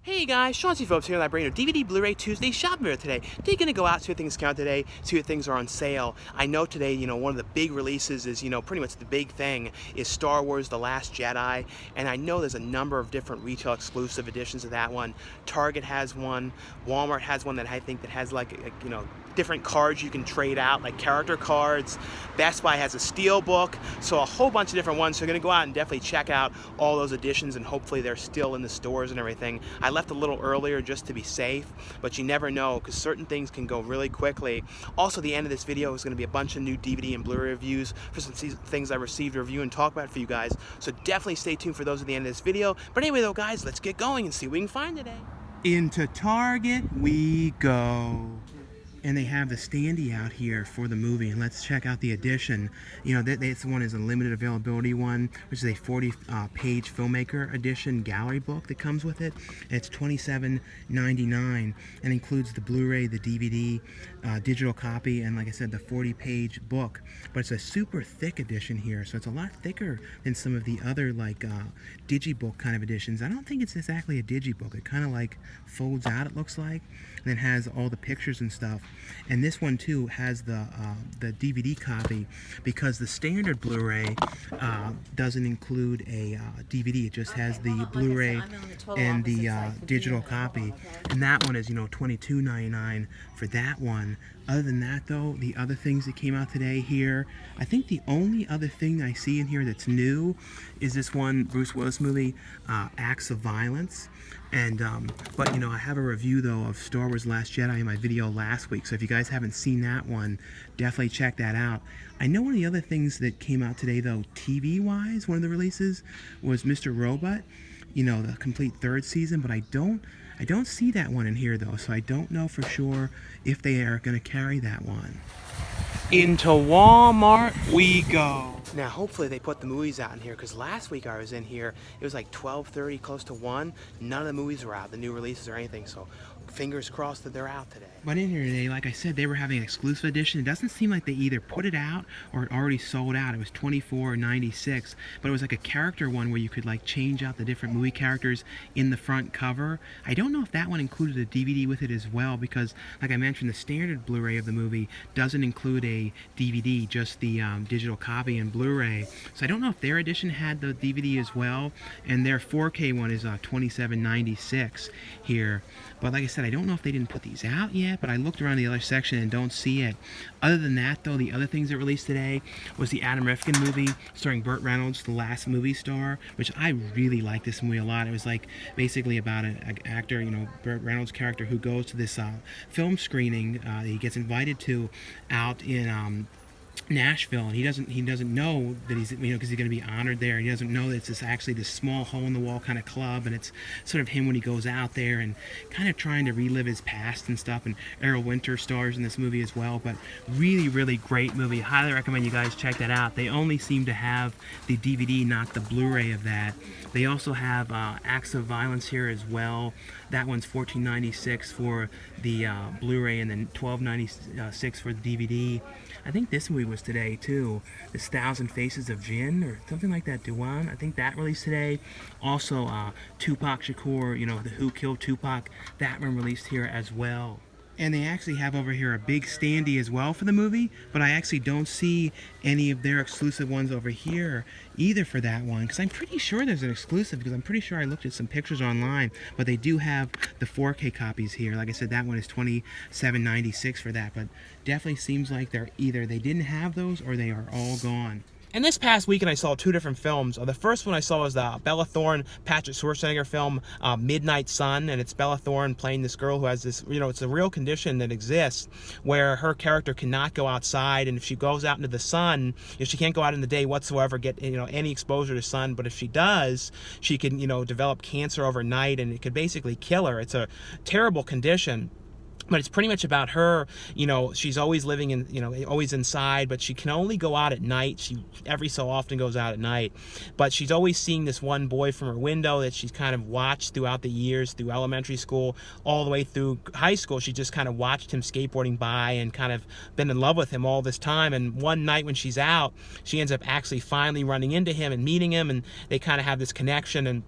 Hey guys, Sean C. Phillips here, and I bring you a DVD Blu-ray Tuesday shopping video today. Today, gonna go out, see what things count today, see what things are on sale. I know today, one of the big releases is, pretty much the big thing is Star Wars: The Last Jedi, and I know there's a number of different retail exclusive editions of that one. Target has one, Walmart has one that I think that has different cards you can trade out, like character cards. Best Buy has a Steelbook, so a whole bunch of different ones. So you're gonna go out and definitely check out all those editions, and hopefully they're still in the stores and everything. I left a little earlier just to be safe, but you never know because certain things can go really quickly. Also, the end of this video is going to be a bunch of new DVD and Blu-ray reviews for some things I received to review and talk about for you guys. So definitely stay tuned for those at the end of this video. But anyway though guys, let's get going and see what we can find today. Into Target we go. And they have the standee out here for the movie, and let's check out the edition. This one is a limited availability one, which is a 40-page filmmaker edition gallery book that comes with it. And it's $27.99 and includes the Blu-ray, the DVD, digital copy, and like I said, the 40-page book. But it's a super thick edition here, so it's a lot thicker than some of the other digibook kind of editions. I don't think it's exactly a digibook. It kind of folds out, it looks like, and then has all the pictures and stuff. And this one too has the DVD copy, because the standard Blu-ray doesn't include a DVD. It just has the Blu-ray and the digital copy, and that one is $22.99 for that one. Other than that though, the other things that came out today here, I think the only other thing I see in here that's new is this one Bruce Willis movie, Acts of Violence. And but I have a review though of Star Wars: Last Jedi in my video last week, so if you guys haven't seen that one, definitely check that out. I know one of the other things that came out today though, TV wise, one of the releases was Mr. Robot, the complete third season, but I don't see that one in here though, so I don't know for sure if they are going to carry that one. Into Walmart we go. Now hopefully they put the movies out in here, because last week I was in here, it was like 12:30, close to 1. None of the movies were out, the new releases or anything, so fingers crossed that they're out today. But in here today, like I said, they were having an exclusive edition. It doesn't seem like they either put it out or it already sold out. It was $24.96, but it was like a character one where you could change out the different movie characters in the front cover. I don't know if that one included a DVD with it as well, because like I mentioned, the standard Blu-ray of the movie doesn't include a DVD, just the digital copy and Blu-ray. So I don't know if their edition had the DVD as well, and their 4K one is $27.96 here. But like I said, I don't know if they didn't put these out yet, but I looked around the other section and don't see it. Other than that though, the other things that released today was the Adam Rifkin movie starring Burt Reynolds, The Last Movie Star, which I really like this movie a lot. It was basically about an actor, Burt Reynolds' character, who goes to this film screening that he gets invited to out in Nashville, and he doesn't know that he's because he's going to be honored there. He doesn't know that it's actually this small hole in the wall kind of club, and it's sort of him when he goes out there and kind of trying to relive his past and stuff. And Errol Winter stars in this movie as well. But really great movie. Highly recommend you guys check that out. They only seem to have the DVD, not the Blu-ray of that. They also have Acts of Violence here as well. That one's $14.96 for the Blu-ray, and then $12.96 for the DVD. I think this movie was today too. This 1,000 Faces of Jinn or something like that. Dewan. I think that released today. Also, Tupac Shakur. The Who Killed Tupac. That one released here as well. And they actually have over here a big standee as well for the movie, but I actually don't see any of their exclusive ones over here either for that one, because I'm pretty sure there's an exclusive, because I'm pretty sure I looked at some pictures online, but they do have the 4K copies here. Like I said, that one is $27.96 for that, but definitely seems like they didn't have those or they are all gone. And this past weekend I saw two different films. The first one I saw was the Bella Thorne, Patrick Schwarzenegger film, Midnight Sun, and it's Bella Thorne playing this girl who has this, it's a real condition that exists where her character cannot go outside, and if she goes out into the sun, she can't go out in the day whatsoever, get any exposure to sun, but if she does, she can develop cancer overnight, and it could basically kill her. It's a terrible condition. But it's pretty much about her, she's always living in, always inside, but she can only go out at night. She every so often goes out at night. But she's always seeing this one boy from her window that she's kind of watched throughout the years, through elementary school, all the way through high school. She just kind of watched him skateboarding by and kind of been in love with him all this time. And one night when she's out, she ends up actually finally running into him and meeting him, and they kind of have this connection. And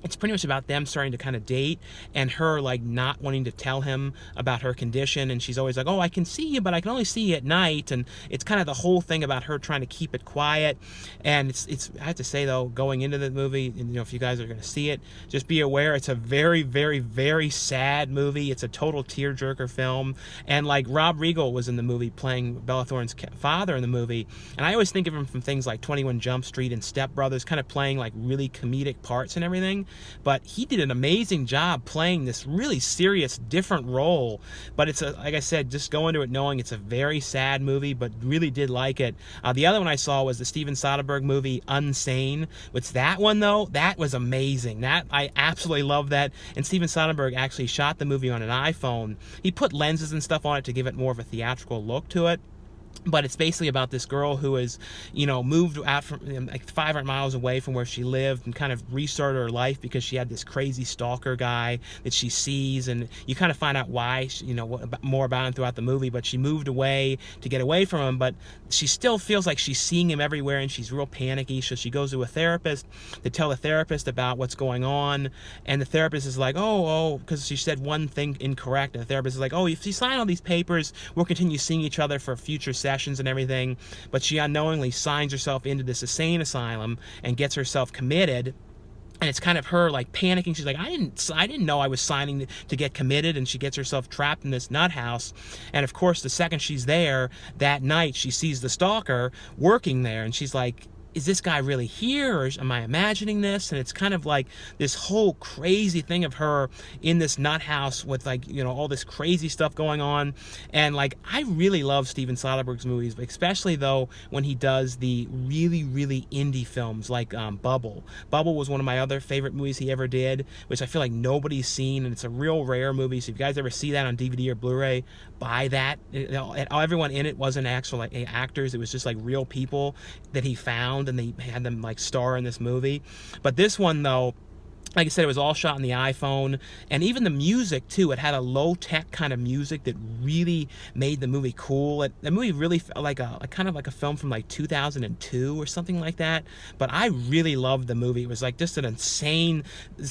it's pretty much about them starting to kind of date, and her like not wanting to tell him about her condition, and she's always like, oh, I can see you, but I can only see you at night, and it's kind of the whole thing about her trying to keep it quiet. And it's I have to say though, going into the movie, and if you guys are going to see it, just be aware it's a very, very, very sad movie. It's a total tearjerker film, and like Rob Riggle was in the movie playing Bella Thorne's father in the movie, and I always think of him from things like 21 Jump Street and Step Brothers, kind of playing like really comedic parts and everything. But he did an amazing job playing this really serious, different role. But it's, like I said, just go into it knowing it's a very sad movie, but really did like it. The other one I saw was the Steven Soderbergh movie, Unsane. Which that one, though, that was amazing. I absolutely love that. And Steven Soderbergh actually shot the movie on an iPhone. He put lenses and stuff on it to give it more of a theatrical look to it. But it's basically about this girl who is, moved out from like 500 miles away from where she lived and kind of restarted her life because she had this crazy stalker guy that she sees, and you kind of find out why, more about him throughout the movie. But she moved away to get away from him, but she still feels like she's seeing him everywhere, and she's real panicky. So she goes to a therapist to tell the therapist about what's going on, and the therapist is like, oh, because she said one thing incorrect, and the therapist is like, oh, if you sign all these papers, we'll continue seeing each other for future sessions and everything. But she unknowingly signs herself into this insane asylum and gets herself committed. And it's kind of her like panicking. She's like, I didn't know I was signing to get committed, and she gets herself trapped in this nut house. And of course, the second she's there that night, she sees the stalker working there, and she's like, is this guy really here, or am I imagining this? And it's kind of like this whole crazy thing of her in this nut house with like, all this crazy stuff going on. And like, I really love Steven Soderbergh's movies, especially though when he does the really, really indie films like Bubble. Bubble was one of my other favorite movies he ever did, which I feel like nobody's seen, and it's a real rare movie. So if you guys ever see that on DVD or Blu-ray, buy that. Everyone in it wasn't actual like actors. It was just like real people that he found, and they had them like star in this movie. But this one though, like I said, it was all shot on the iPhone, and even the music too, it had a low-tech kind of music that really made the movie cool. The movie really felt like a kind of like a film from like 2002 or something like that. But I really loved the movie. It was like just an insane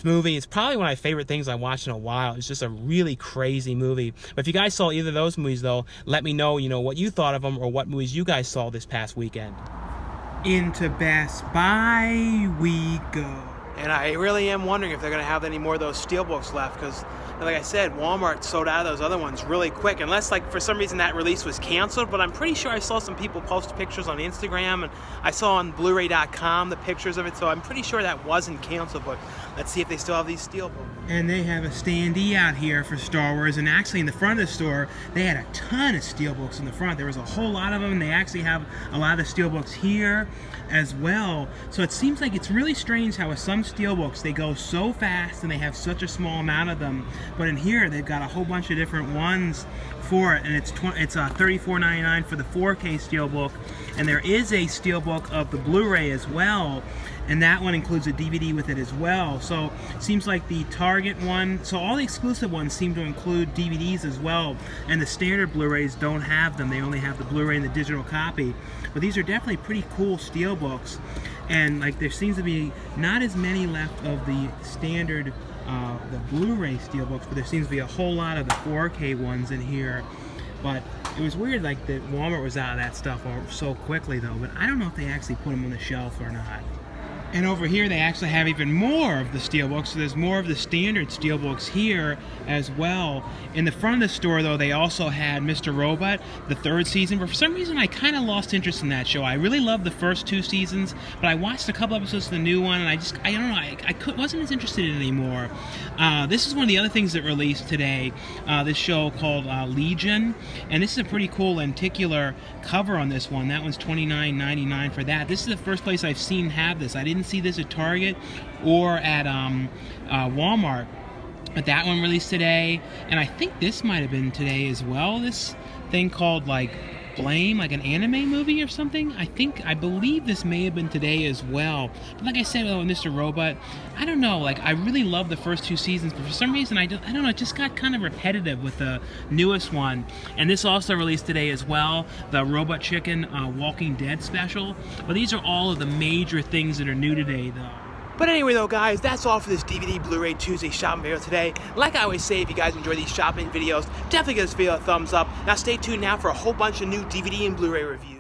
movie. It's probably one of my favorite things I watched in a while. It's just a really crazy movie. But if you guys saw either of those movies though, let me know, what you thought of them, or what movies you guys saw this past weekend. Into Best Buy we go. And I really am wondering if they're going to have any more of those Steelbooks left, because, like I said, Walmart sold out of those other ones really quick, unless, like, for some reason that release was canceled. But I'm pretty sure I saw some people post pictures on Instagram, and I saw on Blu-ray.com the pictures of it, so I'm pretty sure that wasn't canceled. But let's see if they still have these Steelbooks. And they have a standee out here for Star Wars, and actually in the front of the store, they had a ton of Steelbooks in the front. There was a whole lot of them, and they actually have a lot of the Steelbooks here as well. So it seems like it's really strange how with some Steelbooks they go so fast and they have such a small amount of them, but in here they've got a whole bunch of different ones for it, and it's $34.99 for the 4K Steelbook, and there is a Steelbook of the Blu-ray as well, and that one includes a DVD with it as well. So it seems like the Target one, so all the exclusive ones seem to include DVDs as well, and the standard Blu-rays don't have them. They only have the Blu-ray and the digital copy. But these are definitely pretty cool Steelbooks, and like there seems to be not as many left of the standard the Blu-ray Steelbooks, but there seems to be a whole lot of the 4K ones in here. But it was weird like that Walmart was out of that stuff so quickly though, but I don't know if they actually put them on the shelf or not. And over here they actually have even more of the Steelbooks, so there's more of the standard Steelbooks here as well. In the front of the store though, they also had Mr. Robot, the 3rd season, but for some reason I kind of lost interest in that show. I really loved the first 2 seasons, but I watched a couple episodes of the new one, and I don't know, I wasn't as interested in it anymore. This is one of the other things that released today, this show called Legion, and this is a pretty cool lenticular cover on this one. That one's $29.99 for that. This is the first place I've seen have this. I didn't see this at Target or at Walmart, but that one released today, and I think this might have been today as well. This thing called like Blame, like an anime movie or something. I believe this may have been today as well. But like I said, Mr. Robot, I don't know, like I really love the first 2 seasons, but for some reason I don't know, it just got kind of repetitive with the newest one. And this also released today as well, the Robot Chicken Walking Dead special. But these are all of the major things that are new today though. But anyway though guys, that's all for this DVD Blu-ray Tuesday shopping video today. Like I always say, if you guys enjoy these shopping videos, definitely give this video a thumbs up. Now stay tuned now for a whole bunch of new DVD and Blu-ray reviews.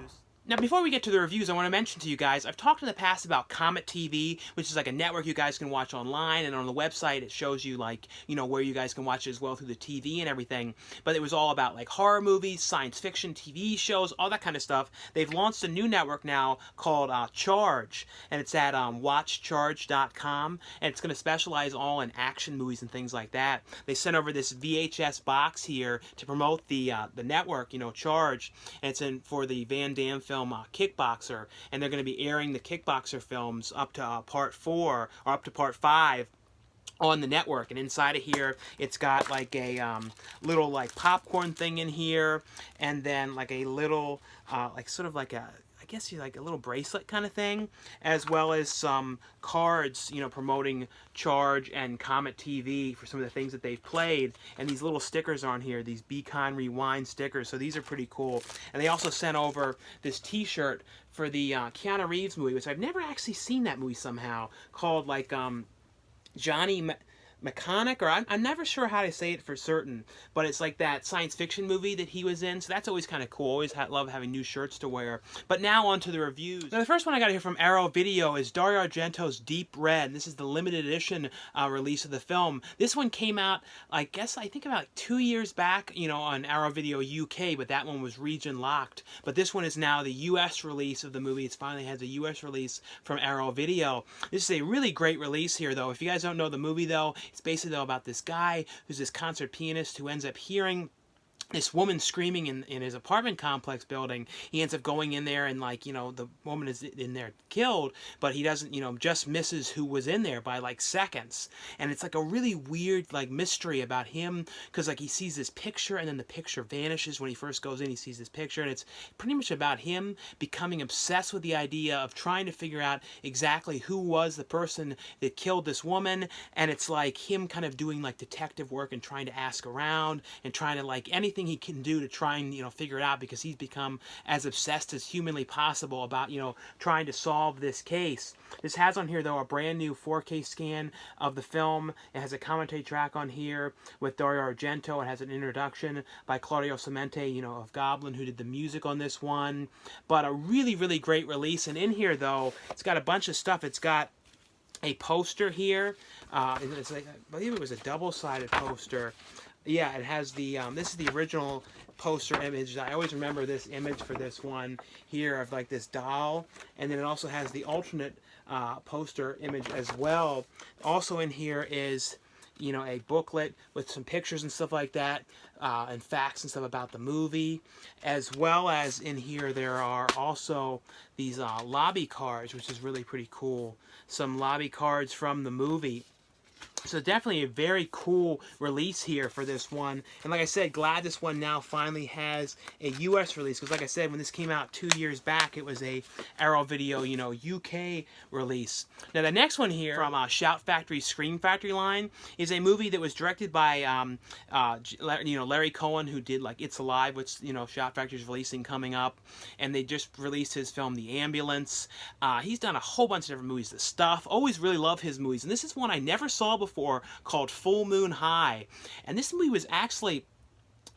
Now, before we get to the reviews, I want to mention to you guys, I've talked in the past about Comet TV, which is like a network you guys can watch online, and on the website it shows you like, where you guys can watch it as well through the TV and everything. But it was all about like horror movies, science fiction, TV shows, all that kind of stuff. They've launched a new network now called Charge, and it's at watchcharge.com, and it's going to specialize all in action movies and things like that. They sent over this VHS box here to promote the network, Charge, and it's in for the Van Damme film Kickboxer, and they're going to be airing the Kickboxer films up to part 4 or up to part 5 on the network. And inside of here it's got like a little like popcorn thing in here, and then like a little like sort of like a, I guess you like a little bracelet kind of thing, as well as some cards, promoting Charge and Comet TV for some of the things that they've played. And these little stickers on here, these Be Kind Rewind stickers, so these are pretty cool. And they also sent over this t-shirt for the Keanu Reeves movie, which I've never actually seen that movie somehow, called like Johnny Mechanic, or I'm never sure how to say it for certain, but it's like that science fiction movie that he was in, so that's always kind of cool. Always love having new shirts to wear. But now on to the reviews. Now the first one I got here from Arrow Video is Dario Argento's Deep Red. This is the limited edition release of the film. This one came out, I think about like 2 years back, on Arrow Video UK, but that one was region locked. But this one is now the US release of the movie. It finally has a US release from Arrow Video. This is a really great release here, though. If you guys don't know the movie, though, it's basically, though, about this guy who's this concert pianist who ends up hearing this woman screaming in his apartment complex building. He ends up going in there, and like, the woman is in there killed, but he doesn't, just misses who was in there by like seconds. And it's like a really weird like mystery about him, because like he sees this picture and then the picture vanishes. When he first goes in, he sees this picture, and it's pretty much about him becoming obsessed with the idea of trying to figure out exactly who was the person that killed this woman. And it's like him kind of doing like detective work and trying to ask around and trying to like anything he can do to try and figure it out, because he's become as obsessed as humanly possible about trying to solve this case. This has on here, though, a brand new 4K scan of the film. It has a commentary track on here with Dario Argento. It has an introduction by Claudio Semente, of Goblin, who did the music on this one. But a really, really great release. And in here, though, it's got a bunch of stuff. It's got a poster here. It's like, I believe it was a double-sided poster. Yeah, it has the, this is the original poster image. I always remember this image for this one here of like this doll. And then it also has the alternate poster image as well. Also in here is, a booklet with some pictures and stuff like that, and facts and stuff about the movie. As well as in here there are also these lobby cards, which is really pretty cool. Some lobby cards from the movie. So definitely a very cool release here for this one. And like I said, glad this one now finally has a US release. Because like I said, when this came out 2 years back, it was a Arrow Video, UK release. Now the next one here from Shout Factory Scream Factory line is a movie that was directed by, Larry Cohen, who did like It's Alive, which, Shout Factory's releasing coming up. And they just released his film, The Ambulance. He's done a whole bunch of different movies. The Stuff. Always really love his movies. And this is one I never saw before, called Full Moon High. And this movie was actually,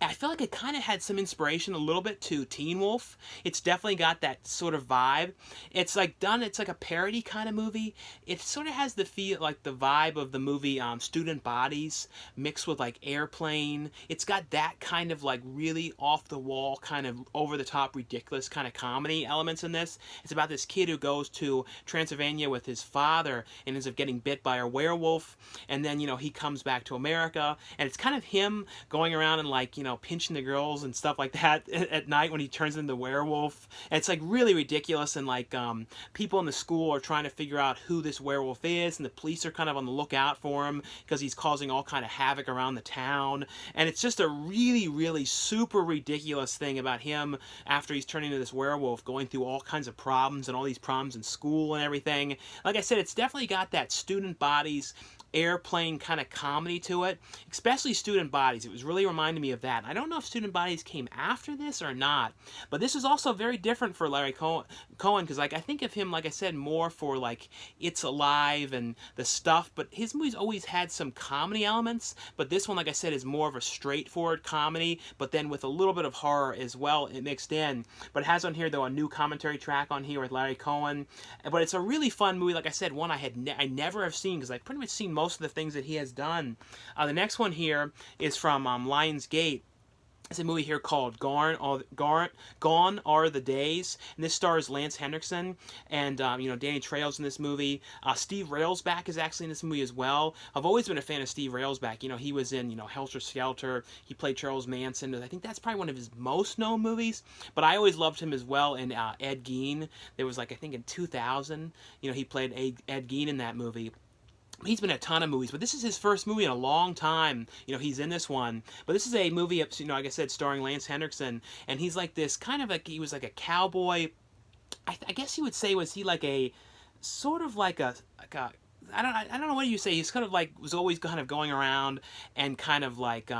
I feel like it kind of had some inspiration a little bit to Teen Wolf. It's definitely got that sort of vibe. It's like it's like a parody kind of movie. It sort of has the feel, like the vibe of the movie Student Bodies mixed with like Airplane. It's got that kind of like really off the wall, kind of over the top, ridiculous kind of comedy elements in this. It's about this kid who goes to Transylvania with his father and ends up getting bit by a werewolf. And then, he comes back to America, and it's kind of him going around and like, pinching the girls and stuff like that at night when he turns into the werewolf. And it's like really ridiculous, and like people in the school are trying to figure out who this werewolf is, and the police are kind of on the lookout for him because he's causing all kind of havoc around the town. And it's just a really, really super ridiculous thing about him after he's turning into this werewolf, going through all kinds of problems and all these problems in school and everything. Like I said, it's definitely got that Student Bodies airplane kind of comedy to it, especially Student Bodies. It was really reminding me of that. I don't know if Student Bodies came after this or not, but this is also very different for Larry Cohen, because like I think of him, like I said, more for like It's Alive and the stuff, but his movies always had some comedy elements, but this one, like I said, is more of a straightforward comedy, but then with a little bit of horror as well mixed in. But it has on here, though, a new commentary track on here with Larry Cohen. But it's a really fun movie. Like I said, one I never have seen, because I've pretty much seen most of the things that he has done. The next one here is from Lionsgate. It's a movie here called Gone Are the Days, and this stars Lance Henriksen, and Danny Trejo's in this movie. Steve Railsback is actually in this movie as well. I've always been a fan of Steve Railsback. He was in Helter Skelter. He played Charles Manson. I think that's probably one of his most known movies. But I always loved him as well in Ed Gein. There was I think in 2000, he played Ed Gein in that movie. He's been in a ton of movies, but this is his first movie in a long time. He's in this one. But this is a movie, like I said, starring Lance Henriksen. And he's like this kind of he was like a cowboy. I guess you would say, was he like a, sort of like a I don't know what you say. He's kind of like, was always kind of going around and kind of like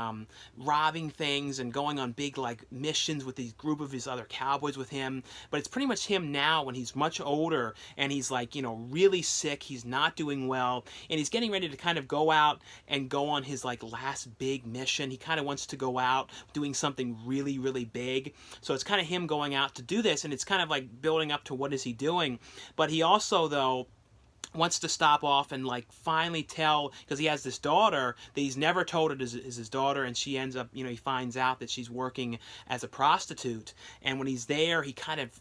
robbing things and going on big like missions with these group of his other cowboys with him. But it's pretty much him now when he's much older and he's like, really sick. He's not doing well, and he's getting ready to kind of go out and go on his like last big mission. He kind of wants to go out doing something really, really big. So it's kind of him going out to do this, and it's kind of like building up to what is he doing. But he also, though, wants to stop off and like finally tell, because he has this daughter that he's never told it is his daughter, and she ends up, he finds out that she's working as a prostitute. And when he's there, he kind of,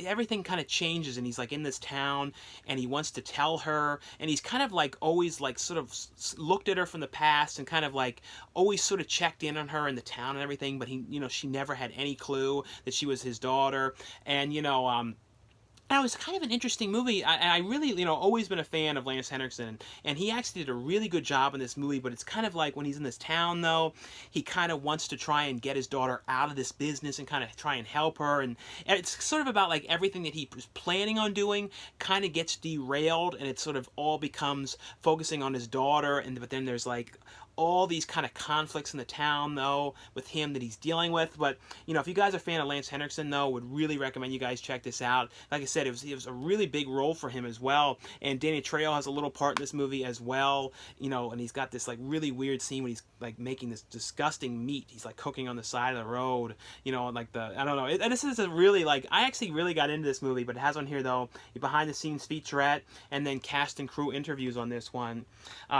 everything kind of changes, and he's like in this town and he wants to tell her, and he's kind of like always like sort of looked at her from the past and kind of like always sort of checked in on her in the town and everything, but he, she never had any clue that she was his daughter. And it was kind of an interesting movie. I really, always been a fan of Lance Henriksen, and he actually did a really good job in this movie. But it's kind of like when he's in this town, though, he kind of wants to try and get his daughter out of this business and kind of try and help her. And it's sort of about like everything that he was planning on doing kind of gets derailed, and it sort of all becomes focusing on his daughter. But then there's like all these kind of conflicts in the town, though, with him that he's dealing with. But if you guys are a fan of Lance Henriksen, though, would really recommend you guys check this out. Like I said, it was a really big role for him as well. And Danny Trejo has a little part in this movie as well. And he's got this like really weird scene when he's like making this disgusting meat. He's like cooking on the side of the road. And like I don't know. This is a really like, I actually really got into this movie. But it has on here, though, a behind the scenes featurette and then cast and crew interviews on this one.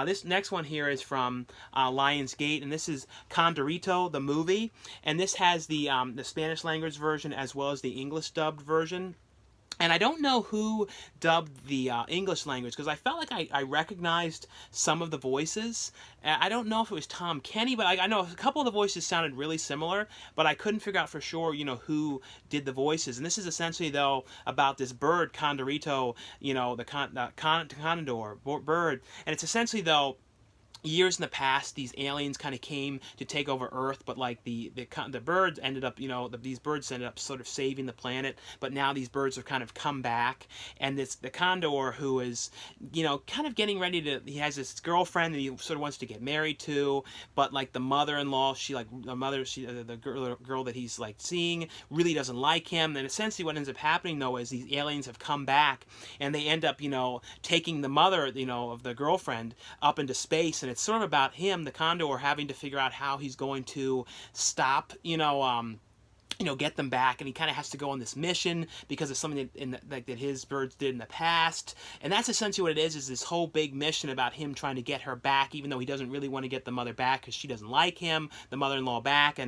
This next one here is from Lionsgate, and this is Condorito, the movie, and this has the Spanish language version as well as the English dubbed version. And I don't know who dubbed the English language, because I felt like I recognized some of the voices. I don't know if it was Tom Kenny, but I know a couple of the voices sounded really similar, but I couldn't figure out for sure, who did the voices. And this is essentially, though, about this bird, Condorito, the condor bird. And it's essentially, though, years in the past, these aliens kind of came to take over Earth, but like the birds ended up, these birds ended up sort of saving the planet. But now these birds have kind of come back, and the condor, who is, kind of getting ready to, he has this girlfriend that he sort of wants to get married to, but like the mother-in-law, the girl that he's like seeing really doesn't like him. And essentially what ends up happening, though, is these aliens have come back, and they end up, taking the mother, of the girlfriend up into space. And it's sort of about him, the condor, having to figure out how he's going to stop, get them back, and he kind of has to go on this mission because of something that his birds did in the past. And that's essentially what it is this whole big mission about him trying to get her back, even though he doesn't really want to get the mother back because she doesn't like him, the mother-in-law back.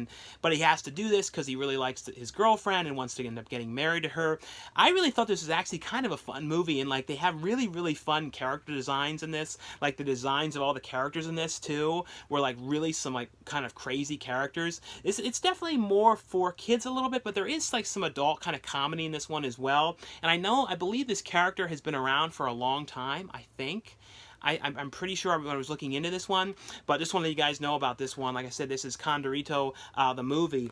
But he has to do this because he really likes his girlfriend and wants to end up getting married to her. I really thought this was actually kind of a fun movie, and like they have really, really fun character designs in this. Like the designs of all the characters in this too were like really some like kind of crazy characters. It's definitely more for kids a little bit, but there is like some adult kind of comedy in this one as well. And I believe this character has been around for a long time, I think. I'm pretty sure when I was looking into this one, but just want to let you guys know about this one. Like I said, this is Condorito, the movie.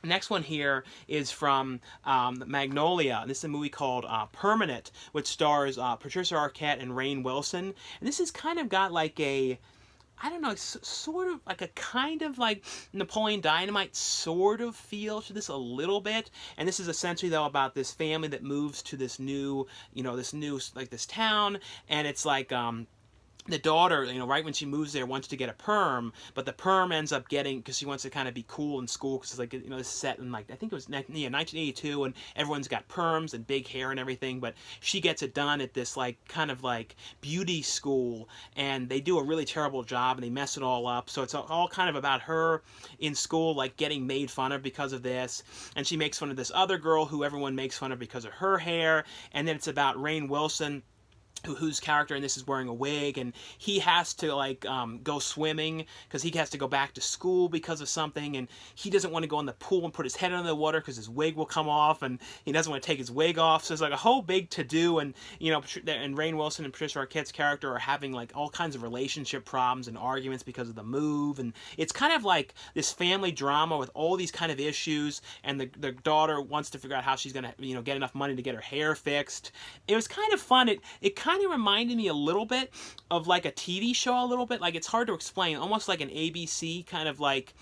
Next one here is from Magnolia. This is a movie called Permanent, which stars Patricia Arquette and Rainn Wilson. And this has kind of got like a, I don't know, sort of like a kind of like Napoleon Dynamite sort of feel to this a little bit. And this is essentially though about this family that moves to this new, like this town, and it's like the daughter, right when she moves there, wants to get a perm, but the perm ends up getting, because she wants to kind of be cool in school, because it's like, it's set in like, I think it was 1982, and everyone's got perms and big hair and everything, but she gets it done at this like kind of like beauty school, and they do a really terrible job, and they mess it all up. So it's all kind of about her in school, like getting made fun of because of this, and she makes fun of this other girl who everyone makes fun of because of her hair, and then it's about Rainn Wilson, whose character in this is wearing a wig, and he has to like go swimming because he has to go back to school because of something, and he doesn't want to go in the pool and put his head under the water because his wig will come off, and he doesn't want to take his wig off. So it's like a whole big to-do, and and Rainn Wilson and Patricia Arquette's character are having like all kinds of relationship problems and arguments because of the move, and it's kind of like this family drama with all these kind of issues, and the daughter wants to figure out how she's gonna get enough money to get her hair fixed. It was kind of fun. It kind of reminded me a little bit of like a TV show, a little bit. Like, it's hard to explain, almost like an ABC kind of like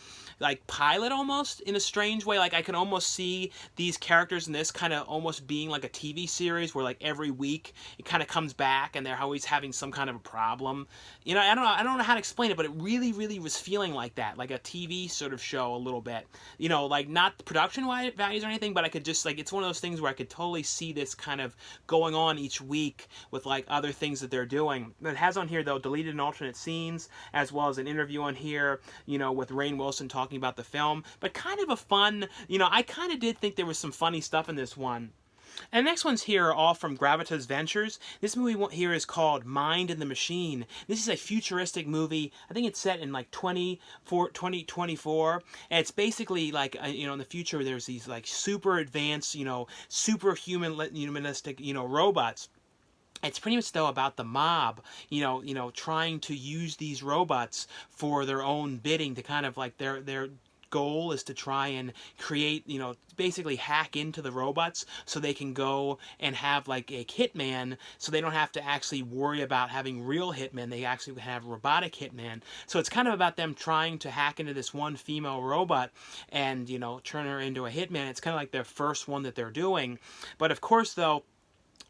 pilot almost, in a strange way. Like, I can almost see these characters in this kind of almost being like a TV series where like every week it kind of comes back and they're always having some kind of a problem. I don't know how to explain it, but it really, really was feeling like that, like a TV sort of show a little bit. Like not the production values or anything, but I could just like, it's one of those things where I could totally see this kind of going on each week with like other things that they're doing. It has on here though deleted and alternate scenes, as well as an interview on here, with Rainn Wilson talking about the film, but kind of a fun, I kind of did think there was some funny stuff in this one. And the next ones here are all from Gravitas Ventures. This movie here is called Mind and the Machine. This is a futuristic movie. I think it's set in like 2024. And it's basically like, in the future, there's these like super advanced, humanistic, robots. It's pretty much though about the mob, trying to use these robots for their own bidding, to kind of like their goal is to try and create, basically hack into the robots so they can go and have like a hitman, so they don't have to actually worry about having real hitmen. They actually have robotic hitman. So it's kind of about them trying to hack into this one female robot and, turn her into a hitman. It's kind of like their first one that they're doing. But of course though,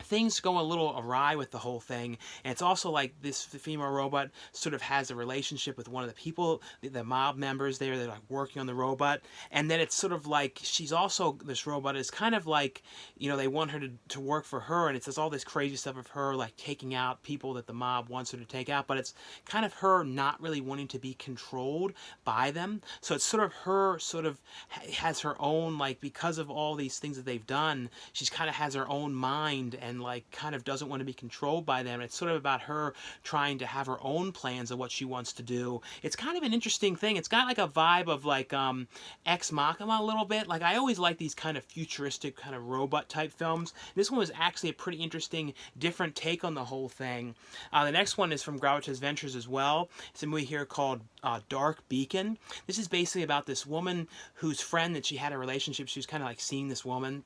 things go a little awry with the whole thing, and it's also like this female robot sort of has a relationship with one of the people, the mob members there. They're like working on the robot, and then it's sort of like she's also, this robot is kind of like, they want her to work for her, and it says all this crazy stuff of her like taking out people that the mob wants her to take out, but it's kind of her not really wanting to be controlled by them. So it's sort of her has her own, like, because of all these things that they've done, she's kind of has her own mind and like kind of doesn't want to be controlled by them. It's sort of about her trying to have her own plans of what she wants to do. It's kind of an interesting thing. It's got like a vibe of like Ex Machina a little bit. Like, I always like these kind of futuristic kind of robot type films. This one was actually a pretty interesting, different take on the whole thing. The next one is from Gravitas Ventures as well. It's a movie here called Dark Beacon. This is basically about this woman whose friend that she had a relationship. She was kind of like seeing this woman.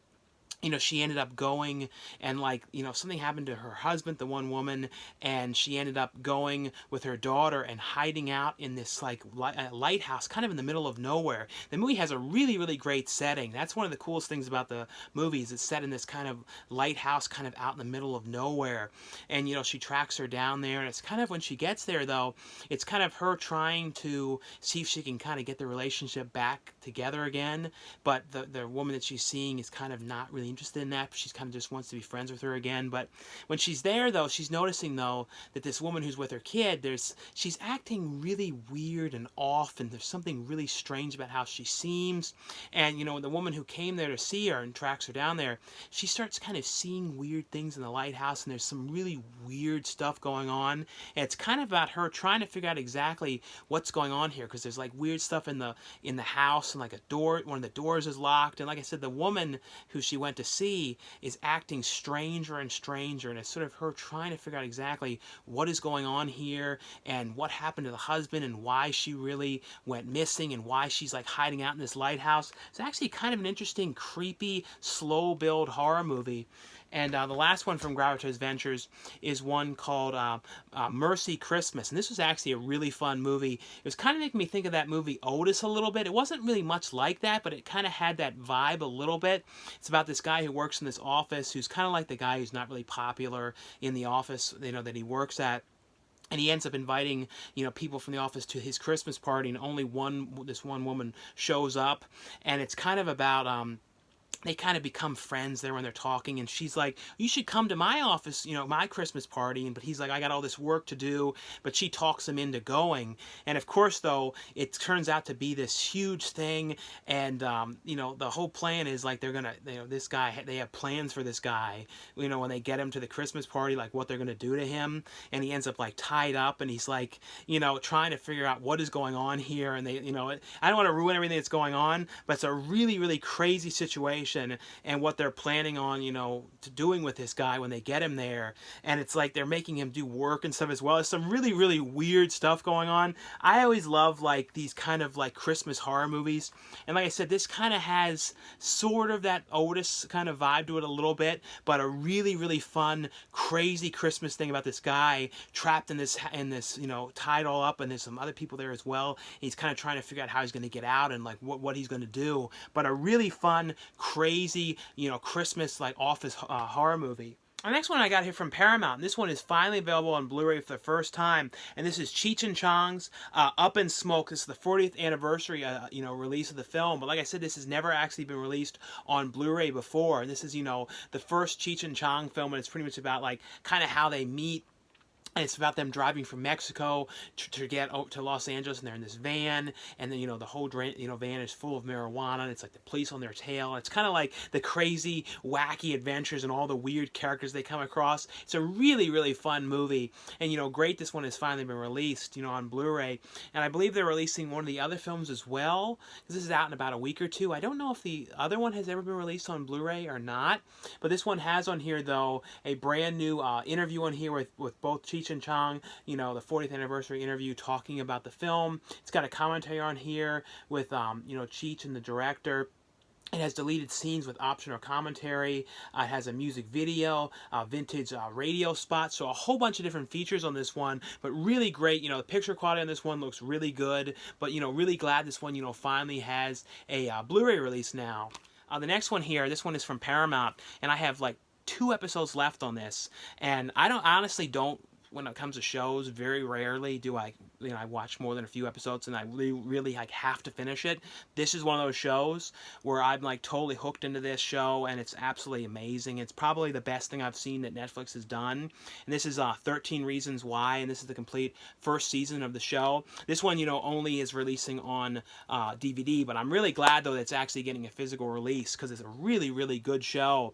She ended up going and like, something happened to her husband, the one woman, and she ended up going with her daughter and hiding out in this like lighthouse kind of in the middle of nowhere. The movie has a really, really great setting. That's one of the coolest things about the movies. It's set in this kind of lighthouse kind of out in the middle of nowhere. And, she tracks her down there, and it's kind of, when she gets there though, it's kind of her trying to see if she can kind of get the relationship back together again. But the woman that she's seeing is kind of not really interested in that. She's kind of just wants to be friends with her again. But when she's there though, she's noticing though that this woman who's with her kid, she's acting really weird and off, and there's something really strange about how she seems. And the woman who came there to see her and tracks her down there, she starts kind of seeing weird things in the lighthouse, and there's some really weird stuff going on. And it's kind of about her trying to figure out exactly what's going on here, because there's like weird stuff in the house, and like one of the doors is locked, and like I said, the woman who she went to see is acting stranger and stranger, and it's sort of her trying to figure out exactly what is going on here and what happened to the husband and why she really went missing and why she's like hiding out in this lighthouse. It's actually kind of an interesting, creepy, slow build horror movie. And the last one from Gravitas Ventures is one called Mercy Christmas. And this was actually a really fun movie. It was kind of making me think of that movie Otis a little bit. It wasn't really much like that, but it kind of had that vibe a little bit. It's about this guy who works in this office who's kind of like the guy who's not really popular in the office, you know, that he works at. And he ends up inviting, you know, people from the office to his Christmas party, and only this one woman shows up. And it's kind of about they kind of become friends there when they're talking, and she's like, you should come to my office, you know, my Christmas party. But he's like, I got all this work to do. But she talks him into going. And of course, though, it turns out to be this huge thing. And, you know, the whole plan is like they're going to, you know, this guy, they have plans for this guy, you know, when they get him to the Christmas party, like what they're going to do to him. And he ends up like tied up, and he's like, you know, trying to figure out what is going on here. And they, you know, I don't want to ruin everything that's going on, but it's a really, really crazy situation. And what they're planning on, you know, doing with this guy when they get him there. And it's like they're making him do work and stuff as well. There's some really, really weird stuff going on. I always love like these kind of like Christmas horror movies. And like I said, this kind of has sort of that Otis kind of vibe to it a little bit, but a really, really fun, crazy Christmas thing about this guy trapped in this, you know, tied all up, and there's some other people there as well. He's kind of trying to figure out how he's going to get out and like what he's going to do. But a really fun, crazy, you know, Christmas like office horror movie. Our next one I got here from Paramount, and this one is finally available on Blu-ray for the first time, and this is Cheech and Chong's Up in Smoke. This is the 40th anniversary, you know, release of the film. But like I said, this has never actually been released on Blu-ray before, and this is, you know, the first Cheech and Chong film, and it's pretty much about like kind of how they meet. And it's about them driving from Mexico to get to Los Angeles, and they're in this van, and then, you know, the whole van is full of marijuana, and it's like the police on their tail. It's kind of like the crazy, wacky adventures and all the weird characters they come across. It's a really, really fun movie, and, you know, great this one has finally been released, you know, on Blu-ray. And I believe they're releasing one of the other films as well, because this is out in about a week or two. I don't know if the other one has ever been released on Blu-ray or not, but this one has on here, though, a brand new interview on here with both Cheech and Chong, you know, the 40th anniversary interview talking about the film. It's got a commentary on here with, you know, Cheech and the director. It has deleted scenes with optional commentary. It has a music video, vintage radio spots, so a whole bunch of different features on this one, but really great. You know, the picture quality on this one looks really good, but, you know, really glad this one, you know, finally has a Blu-ray release now. The next one here, this one is from Paramount, and I have like 2 episodes left on this, and I honestly don't, when it comes to shows, very rarely do I, you know, I watch more than a few episodes and I really like have to finish it. This is one of those shows where I'm like totally hooked into this show, and it's absolutely amazing. It's probably the best thing I've seen that Netflix has done. And this is 13 Reasons Why, and this is the complete first season of the show. This one, you know, only is releasing on DVD, but I'm really glad though that it's actually getting a physical release, because it's a really, really good show.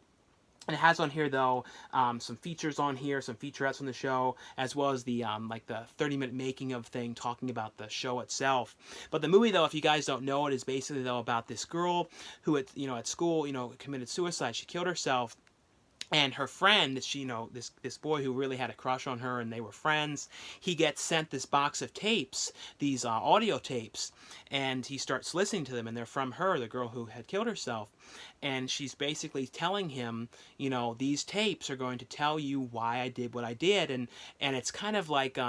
And it has on here, though, some features on here, some featurettes on the show, as well as the like the 30-minute making of thing talking about the show itself. But the movie, though, if you guys don't know it, is basically, though, about this girl who, at school, you know, committed suicide. She killed herself. And her friend, she, you know, this boy who really had a crush on her, and they were friends, he gets sent this box of tapes, these audio tapes, and he starts listening to them, and they're from her, the girl who had killed herself. And she's basically telling him, you know, these tapes are going to tell you why I did what I did. And it's kind of like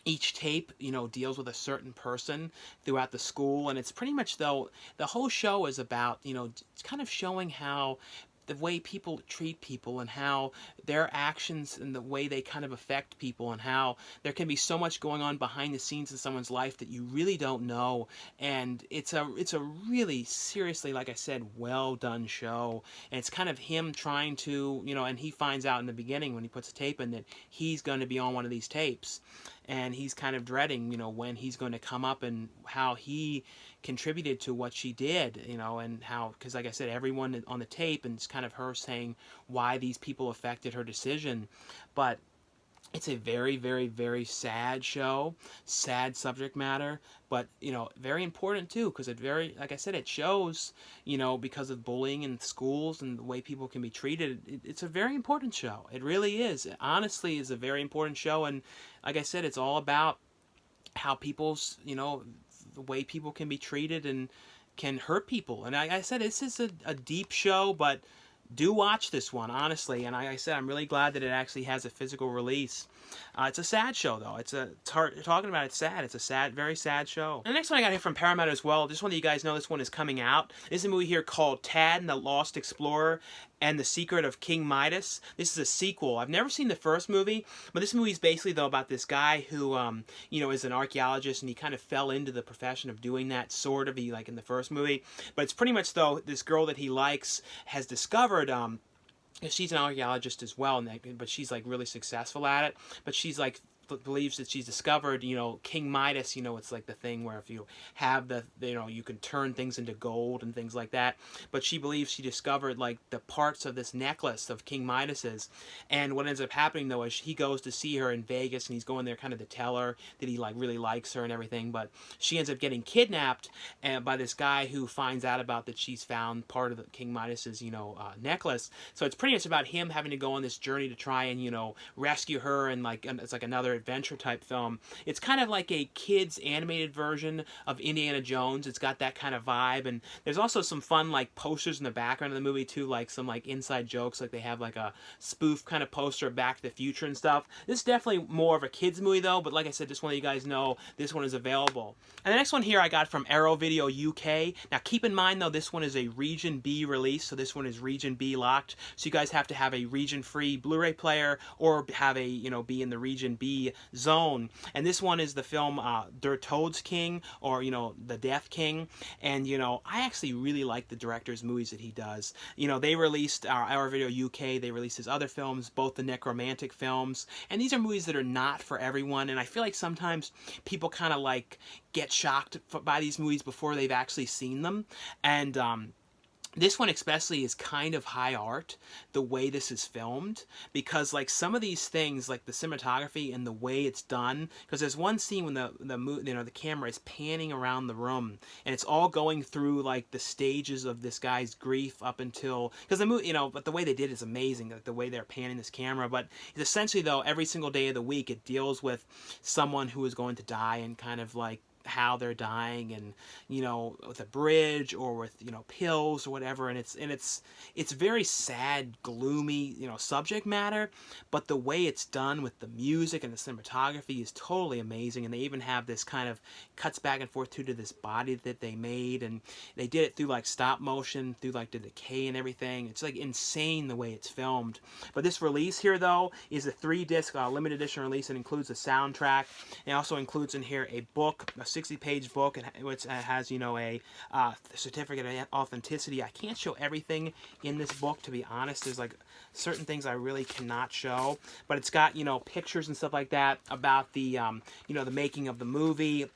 each tape, you know, deals with a certain person throughout the school. And it's pretty much, though, the whole show is about, you know, it's kind of showing how the way people treat people, and how their actions and the way they kind of affect people, and how there can be so much going on behind the scenes in someone's life that you really don't know. And it's a really, seriously, like I said, well done show. And it's kind of him trying to, you know, and he finds out in the beginning when he puts a tape in that he's going to be on one of these tapes, and he's kind of dreading, you know, when he's going to come up and how he contributed to what she did, you know, and how, because like I said, everyone on the tape, and it's kind of her saying why these people affected her decision. But It's a very, very, very sad show, sad subject matter, but, you know, very important too, because it very, like I said, it shows, you know, because of bullying in schools and the way people can be treated. It's a very important show. It really is. It honestly is a very important show, and like I said, it's all about how people's, you know, the way people can be treated and can hurt people. And I said, this is a deep show, but do watch this one, honestly. And like I said, I'm really glad that it actually has a physical release. It's a sad show, though. It's hard talking about. It's sad. It's a sad, very sad show. And the next one I got here from Paramount as well. Just want you guys know this one is coming out. This is a movie here called Tad and the Lost Explorer and the Secret of King Midas. This is a sequel. I've never seen the first movie, but this movie is basically, though, about this guy who, you know, is an archaeologist, and he kind of fell into the profession of doing that, sort of, like in the first movie. But it's pretty much, though, this girl that he likes has discovered, she's an archaeologist as well, but she's like really successful at it. But she's like believes that she's discovered, you know, King Midas. You know, it's like the thing where if you have the, you know, you can turn things into gold and things like that. But she believes she discovered like the parts of this necklace of King Midas's. And what ends up happening though is he goes to see her in Vegas, and he's going there kind of to tell her that he like really likes her and everything. But she ends up getting kidnapped by this guy who finds out about that she's found part of the King Midas's, you know, necklace. So it's pretty much about him having to go on this journey to try and, you know, rescue her, and like it's like another adventure type film. It's kind of like a kids animated version of Indiana Jones. It's got that kind of vibe, and there's also some fun like posters in the background of the movie too, like some like inside jokes. Like they have like a spoof kind of poster of Back to the Future and stuff. This is definitely more of a kids movie though, but like I said, just want you guys know this one is available. And the next one here I got from Arrow Video UK. Now keep in mind though, this one is a Region B release, so this one is Region B locked. So you guys have to have a region free Blu-ray player or have a, you know, be in the Region B zone. And this one is the film Der Todesking, or, you know, The Death King. And, you know, I actually really like the director's movies that he does. You know, they released Our Video UK, they released his other films, both the necromantic films, and these are movies that are not for everyone. And I feel like sometimes people kind of like get shocked by these movies before they've actually seen them. And this one especially is kind of high art, the way this is filmed, because like some of these things, like the cinematography and the way it's done, because there's one scene when the camera is panning around the room, and it's all going through like the stages of this guy's grief up until, because the movie, you know, but the way they did is amazing, like the way they're panning this camera. But it's essentially though every single day of the week it deals with someone who is going to die and kind of like how they're dying, and, you know, with a bridge or with, you know, pills or whatever. And it's very sad, gloomy, you know, subject matter, but the way it's done with the music and the cinematography is totally amazing. And they even have this kind of cuts back and forth to this body that they made, and they did it through like stop motion, through like the decay and everything. It's like insane the way it's filmed. But this release here though is a 3-disc limited edition release. It includes a soundtrack. It also includes in here a book, a 60-page book, which has, you know, a certificate of authenticity. I can't show everything in this book, to be honest. There's like certain things I really cannot show, but it's got, you know, pictures and stuff like that about the you know, the making of the movie,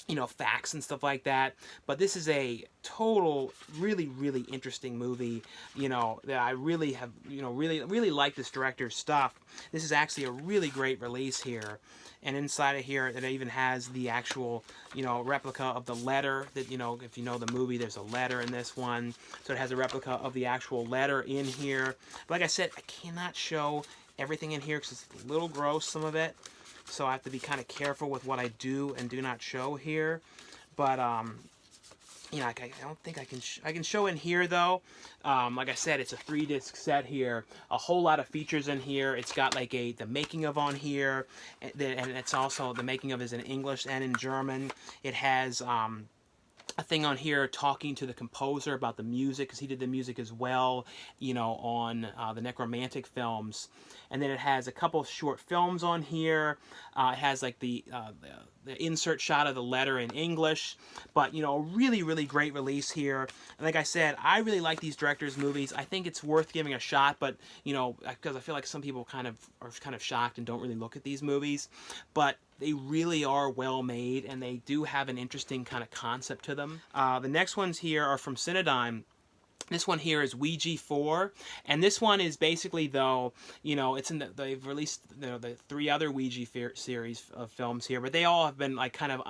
you know, facts and stuff like that. But this is a total really, really interesting movie, you know, that I really have, you know, really like this director's stuff. This is actually a really great release here. And inside of here, it even has the actual, you know, replica of the letter that, you know, if you know the movie, there's a letter in this one. So it has a replica of the actual letter in here. But like I said, I cannot show everything in here because it's a little gross, some of it. So I have to be kind of careful with what I do and do not show here. But, you know, I don't think I can show in here though. Like I said, it's a 3-disc set here. A whole lot of features in here. It's got like the making of on here, and it's also the making of is in English and in German. It has a thing on here talking to the composer about the music, because he did the music as well, you know, on the necromantic films. And then it has a couple of short films on here. It has like the insert shot of the letter in English. But, you know, a really, really great release here. And like I said, I really like these directors' movies. I think it's worth giving a shot, but, you know, because I feel like some people are kind of shocked and don't really look at these movies. But they really are well made, and they do have an interesting kind of concept to them. The next ones here are from Cinedigm. This one here is Ouija 4, and this one is basically, though, it's in they've released the 3 other Ouija series of films here, but they all have been like kind of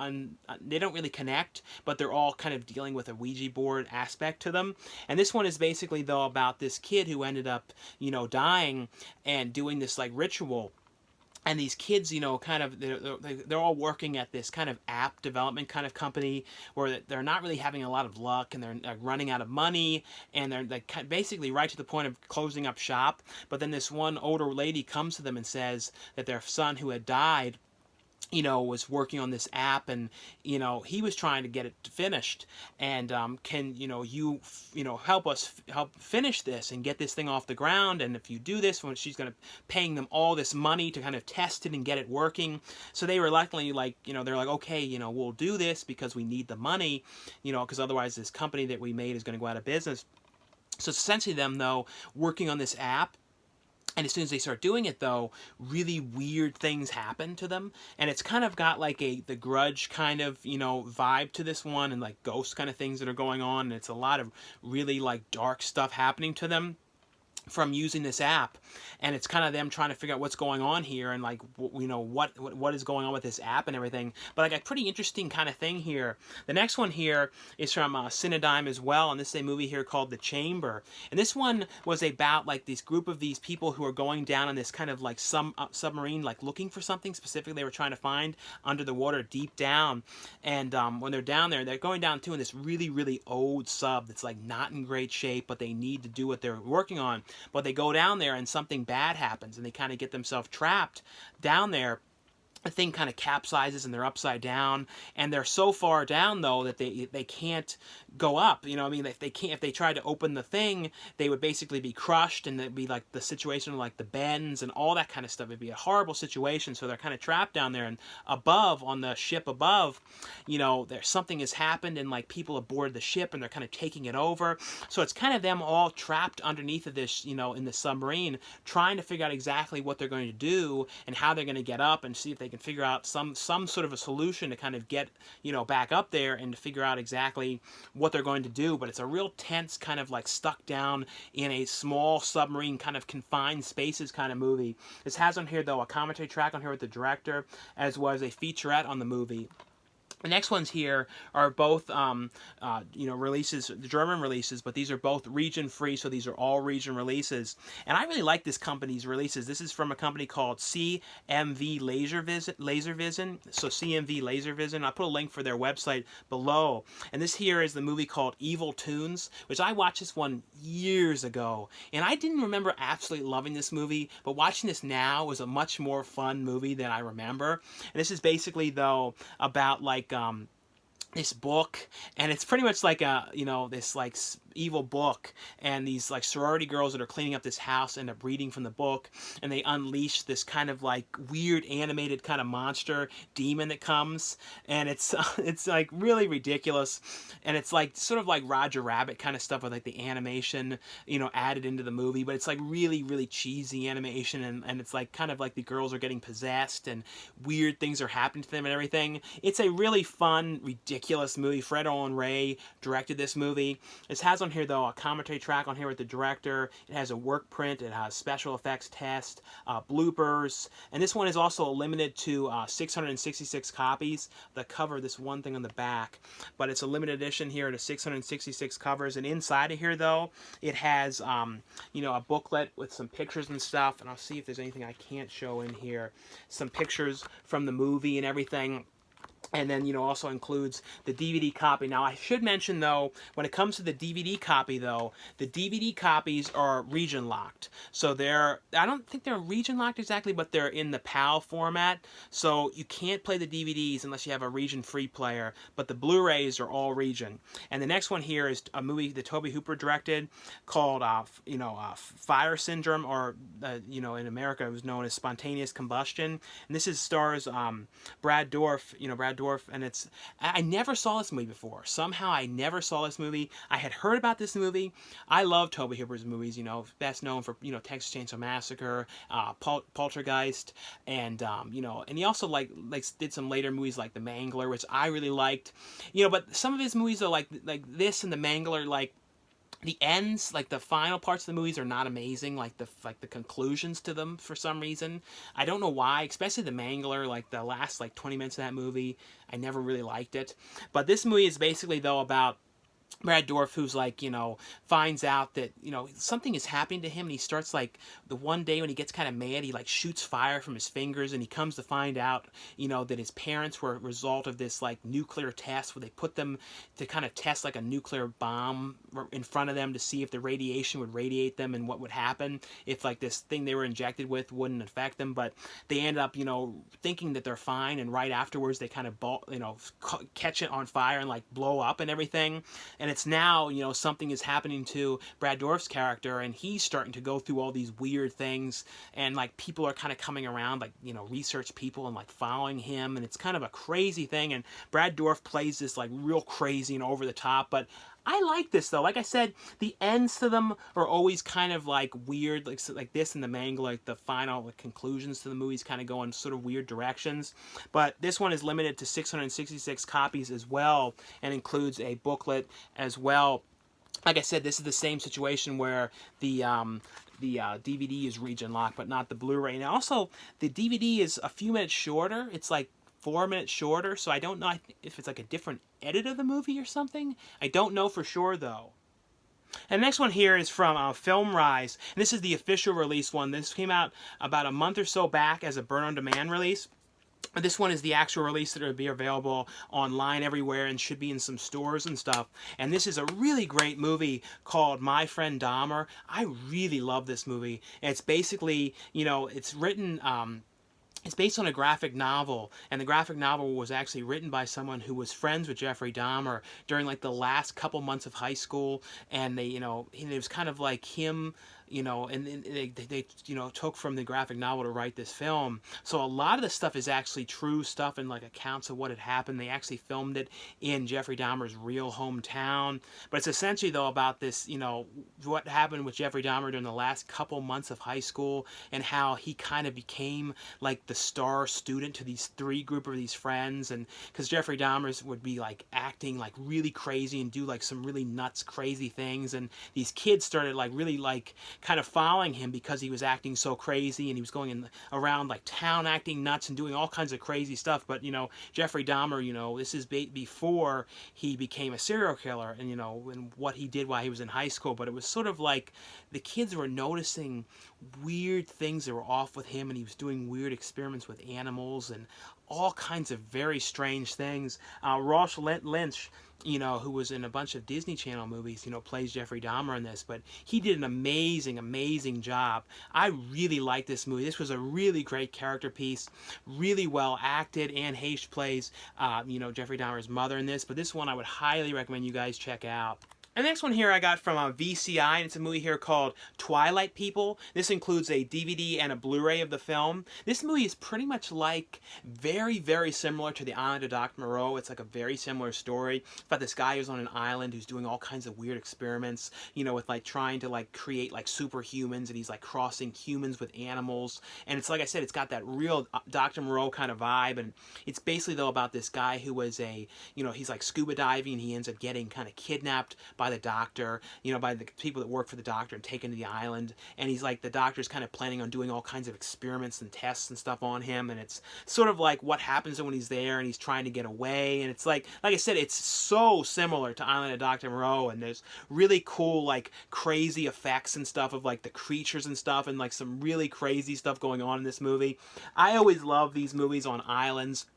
they don't really connect, but they're all kind of dealing with a Ouija board aspect to them. And this one is basically, though, about this kid who ended up, dying and doing this like ritual. And these kids, kind of, they're all working at this kind of app development kind of company where they're not really having a lot of luck, and they're running out of money, and they're like basically right to the point of closing up shop. But then this one older lady comes to them and says that their son, who had died, was working on this app, and he was trying to get it finished, and can you help finish this and get this thing off the ground, and if you do this, when she's going to paying them all this money to kind of test it and get it working. So they reluctantly, like, they're like, okay, we'll do this because we need the money, because otherwise this company that we made is going to go out of business. So it's essentially them, though, working on this app. And as soon as they start doing it, though, really weird things happen to them. And it's kind of got like the Grudge kind of, vibe to this one, and like ghost kind of things that are going on. And it's a lot of really like dark stuff happening to them from using this app. And it's kind of them trying to figure out what's going on here, and like what is going on with this app and everything. But like a pretty interesting kind of thing here. The next one here is from Cinedigm as well, and this is a movie here called The Chamber. And this one was about like this group of these people who are going down on this kind of like submarine, like looking for something specific they were trying to find under the water deep down. And when they're down there, they're going down too in this really, really old sub that's like not in great shape, but they need to do what they're working on. But they go down there and something bad happens, and they kind of get themselves trapped down there. The thing kind of capsizes and they're upside down, and they're so far down, though, that they can't go up. If they tried to open the thing, they would basically be crushed, and it'd be like the situation like the bends and all that kind of stuff. It'd be a horrible situation. So they're kind of trapped down there, and above, on the ship above, there's something has happened, and like people aboard the ship, and they're kind of taking it over. So it's kind of them all trapped underneath of this, in the submarine, trying to figure out exactly what they're going to do and how they're going to get up, and see if they can figure out some sort of a solution to kind of get back up there, and to figure out exactly what they're going to do. But it's a real tense kind of like stuck down in a small submarine kind of confined spaces kind of movie. This has on here, though, a commentary track on here with the director, as well as a featurette on the movie. The next ones here are both, releases, the German releases, but these are both region-free, so these are all region releases. And I really like this company's releases. This is from a company called CMV Laservision. So CMV Laservision. I'll put a link for their website below. And this here is the movie called Evil Toons, which I watched this one years ago. And I didn't remember absolutely loving this movie, but watching this now was a much more fun movie than I remember. And this is basically, though, about like this book, and it's pretty much like this like evil book, and these like sorority girls that are cleaning up this house end up reading from the book, and they unleash this kind of like weird animated kind of monster demon that comes, and it's like really ridiculous, and it's like sort of like Roger Rabbit kind of stuff with like the animation added into the movie, but it's like really, really cheesy animation, and it's like kind of like the girls are getting possessed and weird things are happening to them and everything. It's a really fun, ridiculous movie. Fred Olen Ray directed this movie. This has on here, though, a commentary track on here with the director. It has a work print. It has special effects test, bloopers, and this one is also limited to 666 copies. The cover, this one thing on the back, but it's a limited edition here to 666 covers. And inside of here, though, it has a booklet with some pictures and stuff. And I'll see if there's anything I can't show in here. Some pictures from the movie and everything. And then, also includes the DVD copy. Now, I should mention, though, when it comes to the DVD copy, though, the DVD copies are region-locked. So I don't think they're region-locked exactly, but they're in the PAL format. So you can't play the DVDs unless you have a region-free player. But the Blu-rays are all region. And the next one here is a movie that Tobe Hooper directed called, Fire Syndrome, or, in America it was known as Spontaneous Combustion. And this stars Brad Dourif, and I never saw this movie before. Somehow I never saw this movie. I had heard about this movie. I love Tobe Hooper's movies, best known for, Texas Chainsaw Massacre, Poltergeist, and, and he also like did some later movies like The Mangler, which I really liked, but some of his movies are like this and The Mangler, like, the ends, like the final parts of the movies, are not amazing. Like the conclusions to them, for some reason, I don't know why. Especially the Mangler, like the last like 20 minutes of that movie, I never really liked it. But this movie is basically though about Brad Dourif, who's like, you know, finds out that, you know, something is happening to him, and he starts like, the one day when he gets kind of mad, he like shoots fire from his fingers, and he comes to find out, you know, that his parents were a result of this like nuclear test where they put them to kind of test like a nuclear bomb in front of them to see if the radiation would radiate them and what would happen if like this thing they were injected with wouldn't affect them. But they end up, you know, thinking that they're fine, and right afterwards they kind of, you know, catch it on fire and like blow up and everything. And it's now, you know, something is happening to Brad Dourif's character, and he's starting to go through all these weird things, and like people are kind of coming around, like, you know, research people and like following him, and it's kind of a crazy thing. And Brad Dourif plays this like real crazy and over the top, but I like this though. Like I said, the ends to them are always kind of like weird, like this in the Mangler, like the final like, conclusions to the movies kind of go in sort of weird directions. But this one is limited to 666 copies as well, and includes a booklet as well. Like I said, this is the same situation where the DVD is region locked, but not the Blu-ray. And also, the DVD is a few minutes shorter. It's like 4 minutes shorter, so I don't know if it's like a different edit of the movie or something. I don't know for sure though. And the next one here is from Film Rise, and this is the official release one. This came out about a month or so back as a burn-on-demand release. This one is the actual release that will be available online everywhere and should be in some stores and stuff. And this is a really great movie called My Friend Dahmer. I really love this movie. And it's basically, you know, it's written... it's based on a graphic novel, and the graphic novel was actually written by someone who was friends with Jeffrey Dahmer during like the last couple months of high school, and they, you know, it was kind of like him, you know, and they you know, took from the graphic novel to write this film. So a lot of the stuff is actually true stuff and like accounts of what had happened. They actually filmed it in Jeffrey Dahmer's real hometown. But it's essentially though about this, you know, what happened with Jeffrey Dahmer during the last couple months of high school, and how he kind of became like the star student to these group of these friends. And because Jeffrey Dahmer would be like acting like really crazy and do like some really nuts crazy things, and these kids started like really like kind of following him because he was acting so crazy, and he was going around like town acting nuts and doing all kinds of crazy stuff. But you know, Jeffrey Dahmer, you know, this is before he became a serial killer, and you know, and what he did while he was in high school. But it was sort of like the kids were noticing weird things that were off with him, and he was doing weird experiments with animals and all kinds of very strange things. Ross Lynch, you know, who was in a bunch of Disney Channel movies, you know, plays Jeffrey Dahmer in this, but he did an amazing job. I really like this movie. This was a really great character piece, really well acted. Anne Heche plays, you know, Jeffrey Dahmer's mother in this, but this one I would highly recommend you guys check out. And the next one here I got from VCI, and it's a movie here called Twilight People. This includes a DVD and a Blu-ray of the film. This movie is pretty much like very similar to The Island of Dr. Moreau. It's like a very similar story. It's about this guy who's on an island who's doing all kinds of weird experiments, you know, with like trying to like create like superhumans, and he's like crossing humans with animals. And it's like I said, it's got that real Dr. Moreau kind of vibe. And it's basically though about this guy who was a, you know, he's like scuba diving, and he ends up getting kind of kidnapped by the doctor, you know, by the people that work for the doctor, and taken to the island. And he's like, the doctor's kind of planning on doing all kinds of experiments and tests and stuff on him. And it's sort of like what happens when he's there and he's trying to get away. And it's like I said, it's so similar to Island of Dr. Moreau. And there's really cool, like crazy effects and stuff of like the creatures and stuff, and like some really crazy stuff going on in this movie. I always love these movies on islands.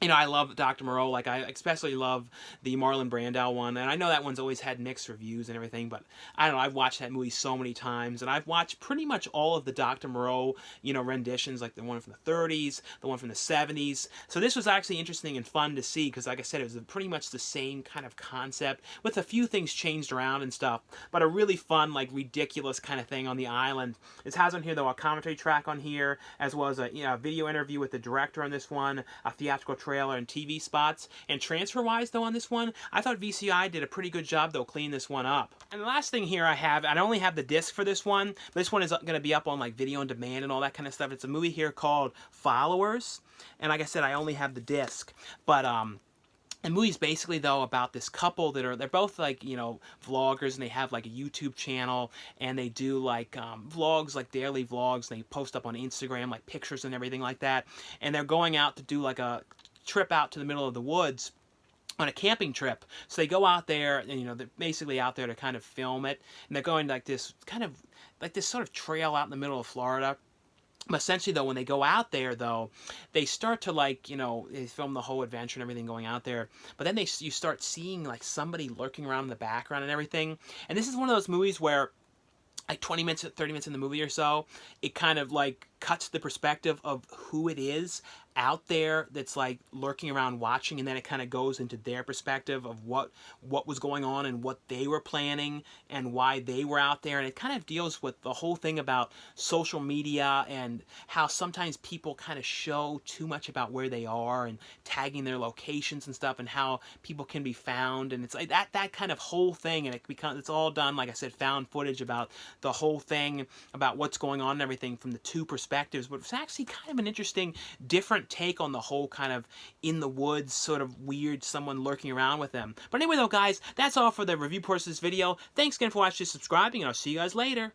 You know, I love Dr. Moreau, like I especially love the Marlon Brando one, and I know that one's always had mixed reviews and everything, but I don't know, I've watched that movie so many times, and I've watched pretty much all of the Dr. Moreau, you know, renditions, like the one from the 30s, the one from the 70s, so this was actually interesting and fun to see, because like I said, it was pretty much the same kind of concept, with a few things changed around and stuff, but a really fun, like ridiculous kind of thing on the island. It has on here, though, a commentary track on here, as well as a, you know, a video interview with the director on this one, a theatrical trailer and TV spots. And transfer-wise, though, on this one, I thought VCI did a pretty good job, though, cleaning this one up. And the last thing here I only have the disc for this one, but this one is going to be up on, like, video on demand and all that kind of stuff. It's a movie here called Followers, and like I said, I only have the disc, but, The movie's basically, though, about this couple they're both like, you know, vloggers, and they have like a YouTube channel, and they do like vlogs, like daily vlogs, and they post up on Instagram like pictures and everything like that. And they're going out to do like a trip out to the middle of the woods on a camping trip. So they go out there, and you know, they're basically out there to kind of film it, and they're going like this kind of like this sort of trail out in the middle of Florida. But essentially, though, when they go out there, though, they start to, like, you know, they film the whole adventure and everything going out there. But then you start seeing, like, somebody lurking around in the background and everything. And this is one of those movies where, like, 20 minutes, 30 minutes in the movie or so, it kind of, like, cuts the perspective of who it is out there that's, like, lurking around watching, and then it kind of goes into their perspective of what was going on and what they were planning and why they were out there. And it kind of deals with the whole thing about social media and how sometimes people kind of show too much about where they are and tagging their locations and stuff, and how people can be found. And it's like that kind of whole thing, and it's all done, like I said, found footage about the whole thing, about what's going on and everything from the two perspectives. But it's actually kind of an interesting, different take on the whole kind of in the woods, sort of weird, someone lurking around with them. But anyway, though, guys, that's all for the review portion of this video. Thanks again for watching, subscribing, and I'll see you guys later.